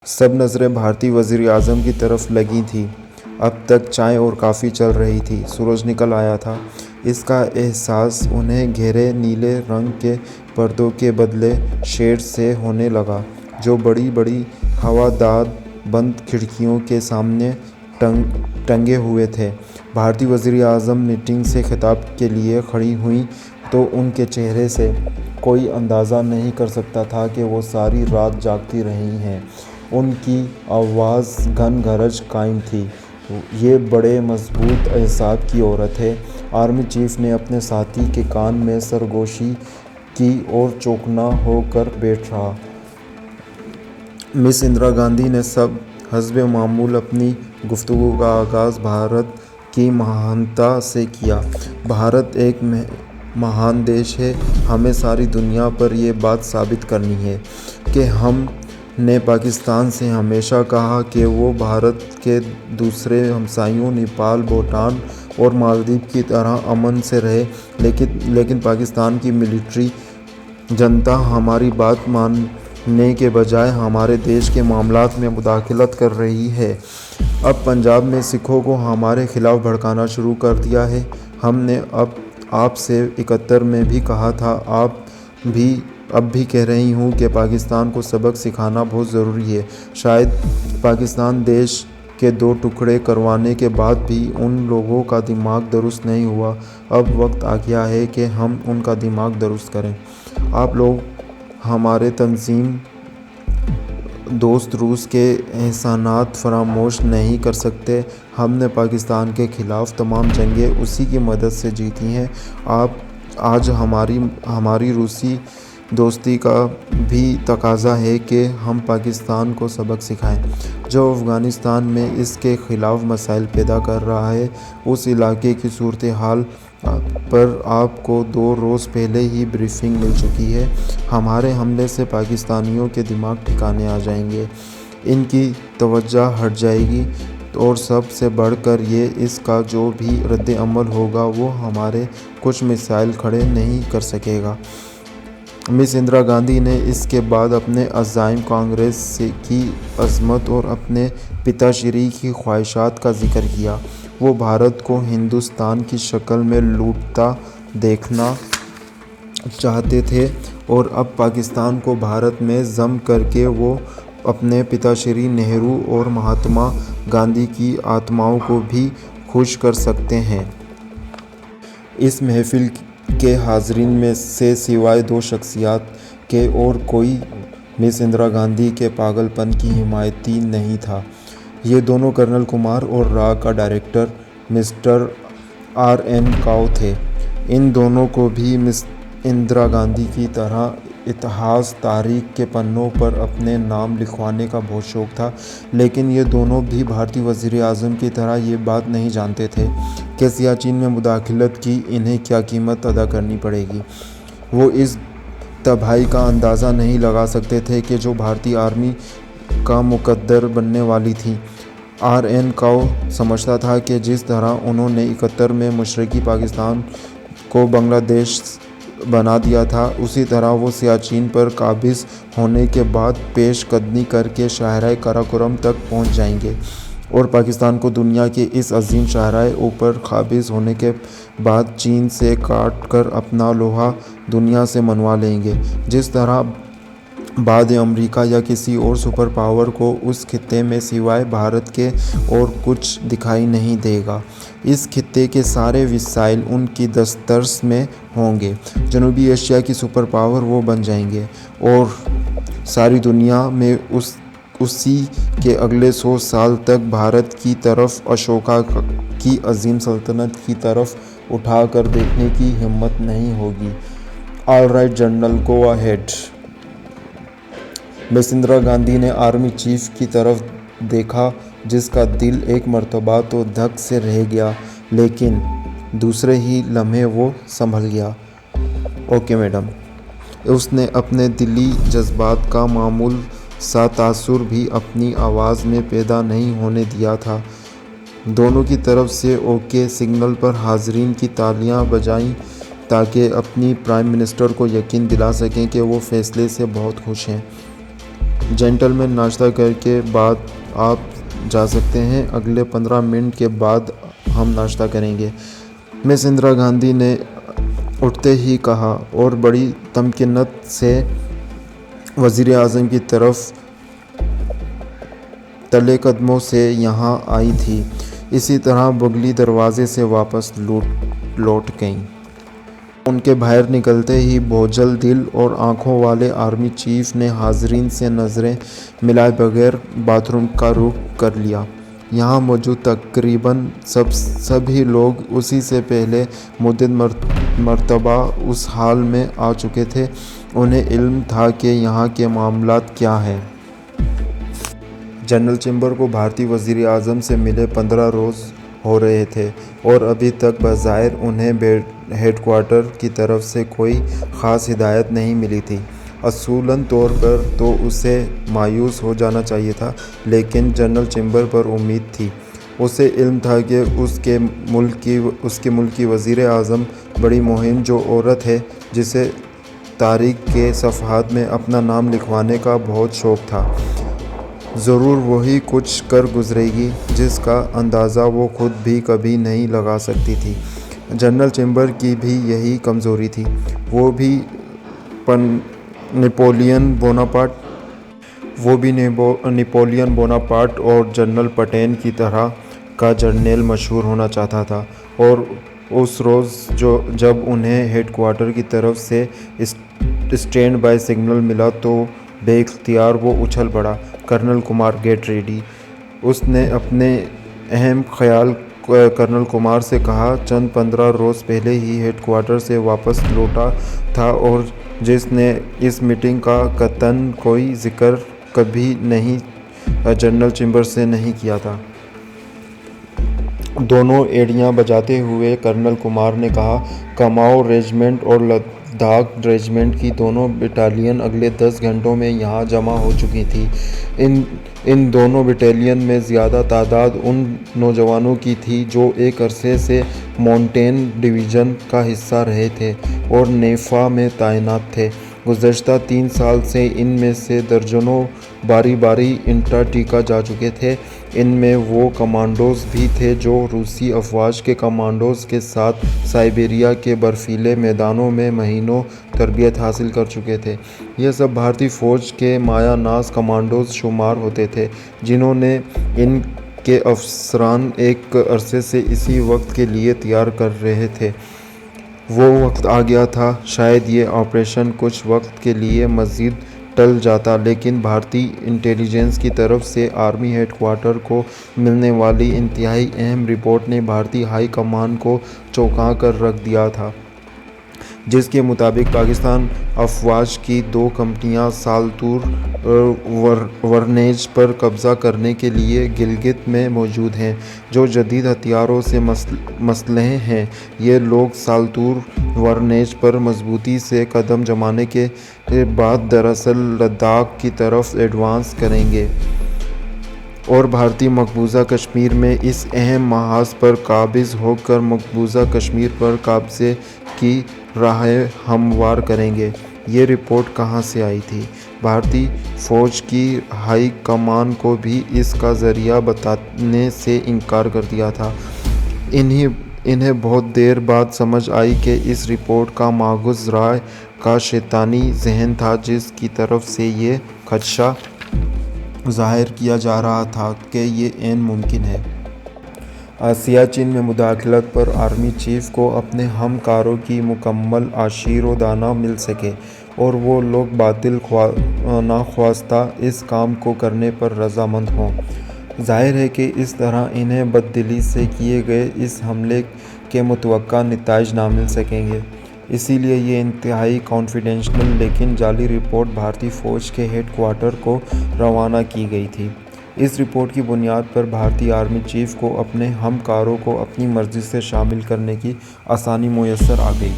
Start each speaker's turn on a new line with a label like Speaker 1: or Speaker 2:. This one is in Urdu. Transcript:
Speaker 1: سب نظریں بھارتی وزیر اعظم کی طرف لگی تھیں۔ اب تک چائے اور کافی چل رہی تھی، سورج نکل آیا تھا۔ اس کا احساس انہیں گہرے نیلے رنگ کے پردوں کے بدلے شیڈ سے ہونے لگا، جو بڑی بڑی ہوادار بند کھڑکیوں کے سامنے ٹنگے ہوئے تھے۔ بھارتی وزیر اعظم میٹنگ سے خطاب کے لیے کھڑی ہوئیں تو ان کے چہرے سے کوئی اندازہ نہیں کر سکتا تھا کہ وہ ساری رات جاگتی رہی ہیں۔ ان کی آواز گھن گرج قائم تھی۔ یہ بڑے مضبوط اعصاب کی عورت ہے۔ آرمی چیف نے اپنے ساتھی کے کان میں سرگوشی کی اور چوکنا ہو کر بیٹھ رہا۔ مس اندرا گاندھی نے سب حسب معمول اپنی گفتگو کا آغاز بھارت کی مہانتا سے کیا۔ بھارت ایک مہان دیش ہے۔ ہمیں ساری دنیا پر یہ بات ثابت کرنی ہے کہ ہم نے پاکستان سے ہمیشہ کہا کہ وہ بھارت کے دوسرے ہمسایوں نیپال، بھوٹان اور مالدیپ کی طرح امن سے رہے، لیکن پاکستان کی ملٹری جنتا ہماری بات ماننے کے بجائے ہمارے دیش کے معاملات میں مداخلت کر رہی ہے۔ اب پنجاب میں سکھوں کو ہمارے خلاف بھڑکانا شروع کر دیا ہے۔ ہم نے آپ سے 71 میں بھی کہا تھا، اب بھی کہہ رہی ہوں کہ پاکستان کو سبق سکھانا بہت ضروری ہے۔ شاید پاکستان دیش کے 2 ٹکڑے کروانے کے بعد بھی ان لوگوں کا دماغ درست نہیں ہوا۔ اب وقت آ گیا ہے کہ ہم ان کا دماغ درست کریں۔ آپ لوگ ہمارے تنظیم دوست روس کے احسانات فراموش نہیں کر سکتے۔ ہم نے پاکستان کے خلاف تمام جنگیں اسی کی مدد سے جیتی ہیں۔ آج ہماری روسی دوستی کا بھی تقاضا ہے کہ ہم پاکستان کو سبق سکھائیں، جو افغانستان میں اس کے خلاف مسائل پیدا کر رہا ہے۔ اس علاقے کی صورتحال پر آپ کو 2 روز پہلے ہی بریفنگ مل چکی ہے۔ ہمارے حملے سے پاکستانیوں کے دماغ ٹھکانے آ جائیں گے، ان کی توجہ ہٹ جائے گی اور سب سے بڑھ کر یہ اس کا جو بھی رد عمل ہوگا وہ ہمارے کچھ میزائل کھڑے نہیں کر سکے گا۔ مس اندرا گاندھی نے اس کے بعد اپنے عزائم، کانگریس کی عظمت اور اپنے پتا شری کی خواہشات کا ذکر کیا۔ وہ بھارت کو ہندوستان کی شکل میں لوٹتا دیکھنا چاہتے تھے اور اب پاکستان کو بھارت میں ضم کر کے وہ اپنے پتا شری نہرو اور مہاتما گاندھی کی آتماؤں کو بھی خوش کر سکتے ہیں۔ اس محفل کے حاضرین میں سے سوائے 2 شخصیات کے اور کوئی مس اندرا گاندھی کے پاگل پن کی حمایتی نہیں تھا۔ یہ دونوں کرنل کمار اور را کا ڈائریکٹر مسٹر RN کاؤ تھے۔ ان دونوں کو بھی مس اندرا گاندھی کی طرح اتہاس تاریخ کے پنوں پر اپنے نام لکھوانے کا بہت شوق تھا، لیکن یہ دونوں بھی بھارتی وزیر اعظم کی طرح یہ بات نہیں جانتے تھے کہ سیاچن میں مداخلت کی انہیں کیا قیمت ادا کرنی پڑے گی۔ وہ اس تباہی کا اندازہ نہیں لگا سکتے تھے کہ جو بھارتی آرمی کا مقدر بننے والی تھی۔ RN کاؤ سمجھتا تھا کہ جس طرح انہوں نے 71 میں مشرقی پاکستان کو بنگلہ دیش بنا دیا تھا، اسی طرح وہ سیاچن پر قابض ہونے کے بعد پیش قدمی کر کے شاہراہ قراقرم تک پہنچ جائیں گے اور پاکستان کو دنیا کے اس عظیم شاہراہ اوپر قابض ہونے کے بعد چین سے کاٹ کر اپنا لوہا دنیا سے منوا لیں گے، جس طرح بعد امریکہ یا کسی اور سپر پاور کو اس خطے میں سوائے بھارت کے اور کچھ دکھائی نہیں دے گا۔ اس خطے کے سارے وسائل ان کی دسترس میں ہوں گے۔ جنوبی ایشیا کی سپر پاور وہ بن جائیں گے اور ساری دنیا میں اسی کے اگلے 100 سال تک بھارت کی طرف اشوکا کی عظیم سلطنت کی طرف اٹھا کر دیکھنے کی ہمت نہیں ہوگی۔ All right general, go ahead. Miss Indira Gandhi نے آرمی چیف کی طرف دیکھا، جس کا دل ایک مرتبہ تو دھک سے رہ گیا، لیکن دوسرے ہی لمحے وہ سنبھل گیا۔ Okay madam. اس نے اپنے دلی جذبات کا معمول سا تاثر بھی اپنی آواز میں پیدا نہیں ہونے دیا تھا۔ دونوں کی طرف سے اوکے سگنل پر حاضرین کی تالیاں بجائیں تاکہ اپنی پرائم منسٹر کو یقین دلا سکیں کہ وہ فیصلے سے بہت خوش ہیں۔ جینٹلمین ناشتہ کر کے بعد آپ جا سکتے ہیں، اگلے 15 منٹ کے بعد ہم ناشتہ کریں گے، مس اندرا گاندھی نے اٹھتے ہی کہا، اور بڑی تمکنت سے وزیر اعظم کی طرف تلے قدموں سے یہاں آئی تھی، اسی طرح بغلی دروازے سے واپس لوٹ گئیں۔ ان کے باہر نکلتے ہی بوجھل دل اور آنکھوں والے آرمی چیف نے حاضرین سے نظریں ملائے بغیر باتھ روم کا رخ کر لیا۔ یہاں موجود تقریباً سبھی لوگ اسی سے پہلے متعدد مرتبہ اس ہال میں آ چکے تھے، انہیں علم تھا کہ یہاں کے معاملات کیا ہیں۔ جنرل چیمبر کو بھارتی وزیر اعظم سے ملے 15 روز ہو رہے تھے، اور ابھی تک بظاہر انہیں ہیڈ کوارٹر کی طرف سے کوئی خاص ہدایت نہیں ملی تھی۔ اصولاً طور پر تو اسے مایوس ہو جانا چاہیے تھا، لیکن جنرل چیمبر پر امید تھی۔ اسے علم تھا کہ اس کے ملک کی وزیر اعظم بڑی مہم جو عورت ہے، جسے تاریخ کے صفحات میں اپنا نام لکھوانے کا بہت شوق تھا، ضرور وہی کچھ کر گزرے گی جس کا اندازہ وہ خود بھی کبھی نہیں لگا سکتی تھی۔ جنرل چیمبر کی بھی یہی کمزوری تھی، وہ بھی نیپولین بوناپارٹ اور جنرل پیٹن کی طرح کا جرنیل مشہور ہونا چاہتا تھا، اور اس روز جب انہیں ہیڈ کوارٹر کی طرف سے اسٹینڈ بائی سگنل ملا تو بے اختیار وہ اچھل پڑا، کرنل کمار گیٹ ریڈی۔ اس نے اپنے اہم خیال کرنل کمار سے کہا، چند 15 روز پہلے ہی ہیڈ کوارٹر سے واپس لوٹا تھا، اور جس نے اس میٹنگ کا قطعاً کوئی ذکر کبھی نہیں جنرل چیمبر سے نہیں کیا تھا۔ دونوں ایڑیاں بجاتے ہوئے کرنل کمار نے کہا، کماؤ ریجیمنٹ اور لداخ ریجیمنٹ کی دونوں بٹالین اگلے 10 گھنٹوں میں یہاں جمع ہو چکی تھیں۔ ان دونوں بٹالین میں زیادہ تعداد ان نوجوانوں کی تھی جو ایک عرصے سے ماؤنٹین ڈویژن کا حصہ رہے تھے اور نیفا میں تعینات تھے۔ گزشتہ 3 سال سے ان میں سے درجنوں باری باری انٹارکٹیکا جا چکے تھے۔ ان میں وہ کمانڈوز بھی تھے جو روسی افواج کے کمانڈوز کے ساتھ سائبیریا کے برفیلے میدانوں میں مہینوں تربیت حاصل کر چکے تھے۔ یہ سب بھارتی فوج کے مایہ ناز کمانڈوز شمار ہوتے تھے، جنہوں نے ان کے افسران ایک عرصے سے اسی وقت کے لیے تیار کر رہے تھے۔ وہ وقت آ گیا تھا، شاید یہ آپریشن کچھ وقت کے لیے مزید ٹل جاتا، لیکن بھارتی انٹیلی جنس کی طرف سے آرمی ہیڈ کوارٹر کو ملنے والی انتہائی اہم رپورٹ نے بھارتی ہائی کمان کو چونکا کر رکھ دیا تھا، جس کے مطابق پاکستان افواج کی 2 کمپنیاں سالتور ورنیج پر قبضہ کرنے کے لیے گلگت میں موجود ہیں، جو جدید ہتھیاروں سے مسلح ہیں۔ یہ لوگ سالتور ورنیج پر مضبوطی سے قدم جمانے کے بعد دراصل لداخ کی طرف ایڈوانس کریں گے اور بھارتی مقبوضہ کشمیر میں اس اہم محاذ پر قابض ہو کر مقبوضہ کشمیر پر قبضے کی راہیں ہموار کریں گے۔ یہ رپورٹ کہاں سے آئی تھی؟ بھارتی فوج کی ہائی کمان کو بھی اس کا ذریعہ بتانے سے انکار کر دیا تھا۔ انہیں بہت دیر بعد سمجھ آئی کہ اس رپورٹ کا ماخوذ رائے کا شیطانی ذہن تھا، جس کی طرف سے یہ خدشہ ظاہر کیا جا رہا تھا کہ یہ عین ممکن ہے۔ سیاچن میں مداخلت پر آرمی چیف کو اپنے ہم کاروں کی مکمل عشیرودانہ مل سکے، اور وہ لوگ باطل ناخواستہ اس کام کو کرنے پر رضامند ہوں۔ ظاہر ہے کہ اس طرح انہیں بددلی سے کیے گئے اس حملے کے متوقع نتائج نہ مل سکیں گے۔ اسی لیے یہ انتہائی کانفیڈینشیل لیکن جعلی رپورٹ بھارتی فوج کے ہیڈ کوارٹر کو روانہ کی گئی تھی۔ اس رپورٹ کی بنیاد پر بھارتی آرمی چیف کو اپنے ہم کاروں کو اپنی مرضی سے شامل کرنے کی آسانی میسر آ گئی۔